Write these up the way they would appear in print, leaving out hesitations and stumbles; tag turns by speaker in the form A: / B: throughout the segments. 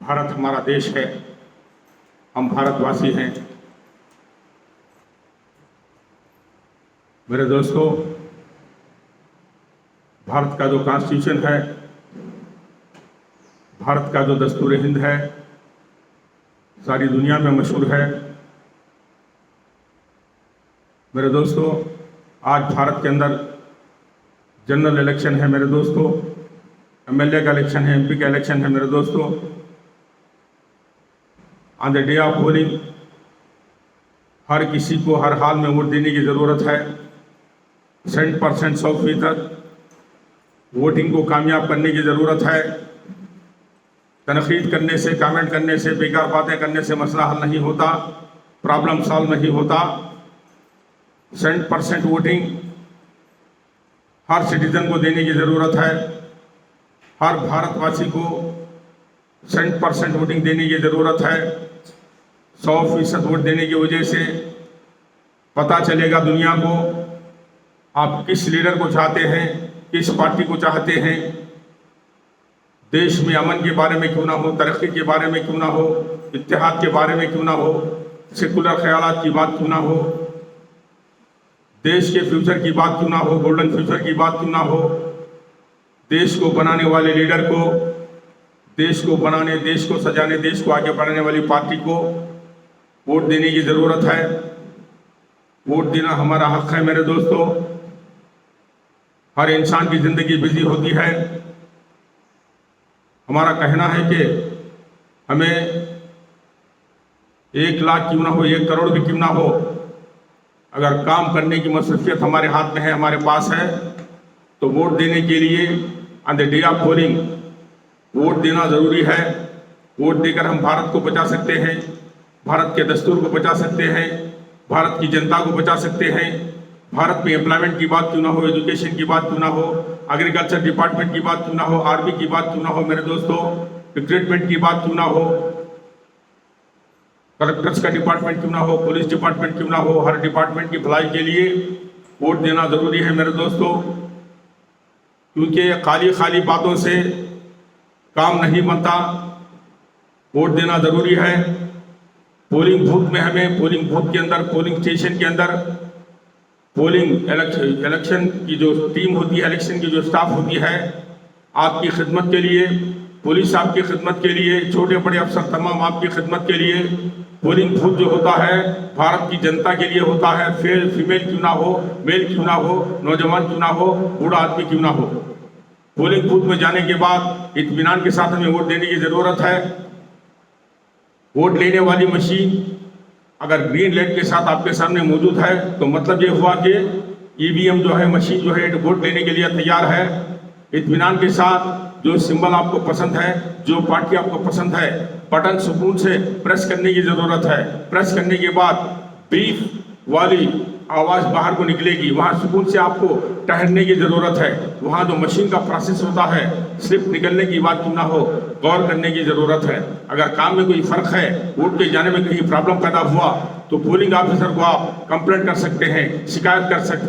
A: भारत हमारा देश है, हम भारतवासी हैं। मेरे दोस्तों, भारत का जो कॉन्स्टिट्यूशन है, भारत का जो दस्तूर हिंद है, सारी दुनिया में मशहूर है। मेरे दोस्तों, आज भारत के अंदर जनरल इलेक्शन है मेरे दोस्तों, एमएलए का इलेक्शन है, एमपी का इलेक्शन है मेरे दोस्तों। On the day of polling हर किसी को हर हाल में वोट देने की ज़रूरत है। 100% 100% वोटिंग को कामयाब करने की ज़रूरत है। तनकीद करने से, कमेंट करने से, बेकार बातें करने से मसला हल नहीं होता, प्रॉब्लम सॉल्व नहीं होता। 100% वोटिंग हर सिटीजन को देने की ज़रूरत है। हर भारतवासी को 100% वोटिंग देने की ज़रूरत है। 100% वोट देने की वजह से पता चलेगा दुनिया को आप किस लीडर को चाहते हैं, किस पार्टी को चाहते हैं। देश में अमन के बारे में क्यों ना हो, तरक्की के बारे में क्यों ना हो, इत्तेहाद के बारे में क्यों ना हो, सेकुलर ख्यालात की बात क्यों ना हो, देश के फ्यूचर की बात क्यों ना हो, गोल्डन फ्यूचर की बात क्यों ना हो। देश को बनाने वाले लीडर को, देश को बनाने, देश को सजाने, देश को आगे बढ़ाने वाली पार्टी को वोट देने की ज़रूरत है। वोट देना हमारा हक है मेरे दोस्तों। हर इंसान की ज़िंदगी बिजी होती है। हमारा कहना है कि हमें 1 लाख क्यों ना हो, 1 करोड़ भी क्यों ना हो, अगर काम करने की मसरूफियत हमारे हाथ में है, हमारे पास है, तो वोट देने के लिए on the day of polling vote देना ज़रूरी है। वोट देकर हम भारत को बचा सकते हैं, भारत के दस्तूर को बचा सकते हैं, भारत की जनता को बचा सकते हैं। भारत में एम्प्लॉयमेंट की बात क्यों ना हो, एजुकेशन की बात क्यों ना हो, एग्रीकल्चर डिपार्टमेंट की बात क्यों ना हो, आर्मी की बात क्यों ना हो मेरे दोस्तों, रिक्रूटमेंट की बात क्यों ना हो, कलेक्टर्स का डिपार्टमेंट क्यों ना हो, पुलिस डिपार्टमेंट क्यों ना हो, हर डिपार्टमेंट की भलाई के लिए वोट देना ज़रूरी है मेरे दोस्तों। क्योंकि खाली खाली बातों से काम नहीं बनता, वोट देना ज़रूरी है। पोलिंग बूथ में हमें, पोलिंग बूथ के अंदर, पोलिंग स्टेशन के अंदर, पोलिंग इलेक्शन की जो टीम होती है, इलेक्शन की जो स्टाफ होती है, आपकी खिदमत के लिए, पुलिस आपकी खिदमत के लिए, छोटे बड़े अफसर तमाम आपकी खिदमत के लिए। पोलिंग बूथ जो होता है भारत की जनता के लिए होता है। फीमेल क्यों ना हो, मेल क्यों ना हो, नौजवान क्यों ना हो, बूढ़ा आदमी क्यों ना हो। पोलिंग बूथ में जाने के बाद इत्मीनान के साथ हमें वोट देने की ज़रूरत है। वोट लेने वाली मशीन अगर ग्रीन लाइट के साथ आपके सामने मौजूद है तो मतलब ये हुआ कि ईवीएम जो है, मशीन जो है, वोट लेने के लिए तैयार है। इत्मीनान के साथ जो सिंबल आपको पसंद है, जो पार्टी आपको पसंद है, बटन सुकून से प्रेस करने की ज़रूरत है। प्रेस करने के बाद बीप वाली आवाज़ बाहर को निकलेगी, वहाँ सुकून से आपको ठहरने की ज़रूरत है। वहाँ जो मशीन का प्रोसेस होता है, स्लिप निकलने की बात क्यों ना हो, गौर करने की ज़रूरत है। अगर काम में कोई फ़र्क है, वोट के जाने में कहीं प्रॉब्लम पैदा हुआ तो पोलिंग ऑफिसर को आप कंप्लेंट कर सकते हैं, शिकायत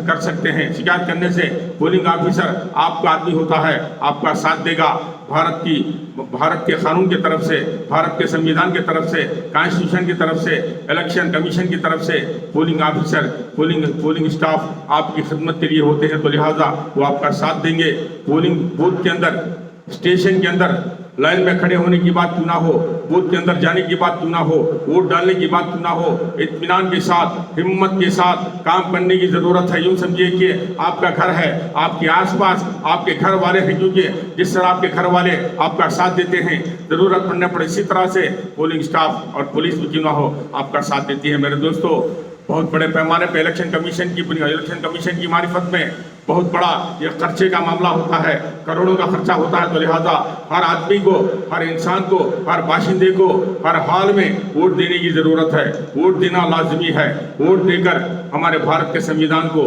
A: कर सकते हैं। शिकायत करने से पोलिंग ऑफिसर आपका आदमी होता है, आपका साथ देगा। भारत के कानून की तरफ से, भारत के संविधान की तरफ से, कॉन्स्टिट्यूशन की तरफ से, इलेक्शन कमीशन की तरफ से पोलिंग ऑफिसर, पोलिंग स्टाफ आपकी खिदमत के लिए होते हैं, तो लिहाजा वो आपका साथ देंगे। पोलिंग बूथ के अंदर, स्टेशन के अंदर लाइन में खड़े होने की बात क्यों ना हो, बूथ के अंदर जाने की बात क्यों ना हो, वोट डालने की बात क्यों ना हो, इत्मीनान के साथ, हिम्मत के साथ काम करने की ज़रूरत है। यूँ समझिए कि आपका घर है, आपके आसपास आपके घर वाले हैं, क्योंकि जिस तरह आपके घर वाले आपका साथ देते हैं, ज़रूरत पड़ने पर इसी तरह से पोलिंग स्टाफ और पुलिस भी क्यों ना हो आपका साथ देती है मेरे दोस्तों। बहुत बड़े पैमाने पर इलेक्शन कमीशन की मारिफत में बहुत बड़ा ये खर्चे का मामला होता है, करोड़ों का खर्चा होता है। तो लिहाजा हर आदमी को, हर इंसान को, हर बाशिंदे को हर हाल में वोट देने की ज़रूरत है। वोट देना लाजमी है। वोट देकर हमारे भारत के संविधान को,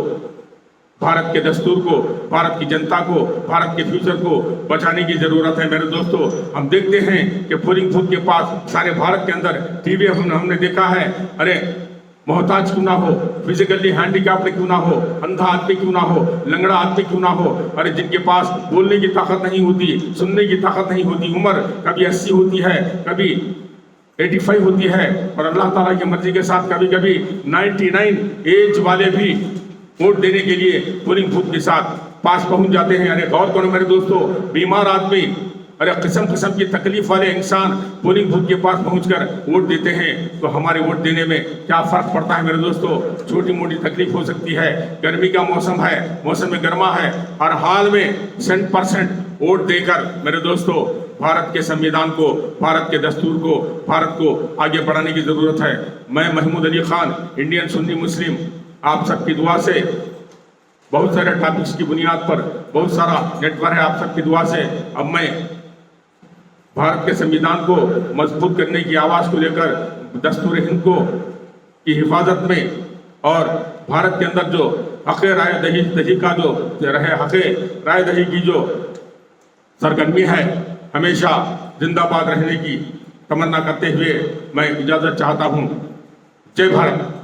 A: भारत के दस्तूर को, भारत की जनता को, भारत के फ्यूचर को बचाने की ज़रूरत है मेरे दोस्तों। हम देखते हैं कि पोलिंग बूथ के पास सारे भारत के अंदर टीवी हमने देखा है, अरे मोहताज क्यों ना हो, फिजिकली हैंडीकैप्ड क्यों ना हो, अंधा आदमी क्यों ना हो, लंगड़ा आदमी क्यों ना हो, अरे जिनके पास बोलने की ताकत नहीं होती, सुनने की ताकत नहीं होती, उम्र कभी 80 होती है, कभी 85 होती है, और अल्लाह ताला की मर्जी के साथ कभी कभी 99 एज वाले भी वोट देने के लिए पोलिंग बूथ के साथ पास पहुंच जाते हैं। अरे गौर करो मेरे दोस्तों, बीमार आदमी, अरे किस्म किस्म की तकलीफ वाले इंसान पोलिंग बूथ के पास पहुंचकर वोट देते हैं, तो हमारे वोट देने में क्या फर्क पड़ता है मेरे दोस्तों। छोटी मोटी तकलीफ हो सकती है, गर्मी का मौसम है, मौसम में गर्मा है, हर हाल में 100% वोट देकर मेरे दोस्तों भारत के संविधान को, भारत के दस्तूर को, भारत को आगे बढ़ाने की जरूरत है। मैं महमूद अली खान, इंडियन सुन्नी मुस्लिम, आप सबकी दुआ से बहुत सारे टॉपिक्स की बुनियाद पर बहुत सारा नेटवर्क है, आप सबकी दुआ से अब मैं भारत के संविधान को मजबूत करने की आवाज़ को लेकर दस्तूर हिंद को की हिफाजत में और भारत के अंदर जो हक़ राय दही का जो रहे, हक़ राय दही की जो सरगर्मी है, हमेशा जिंदाबाद रहने की तमन्ना करते हुए मैं इजाज़त चाहता हूँ। जय भारत।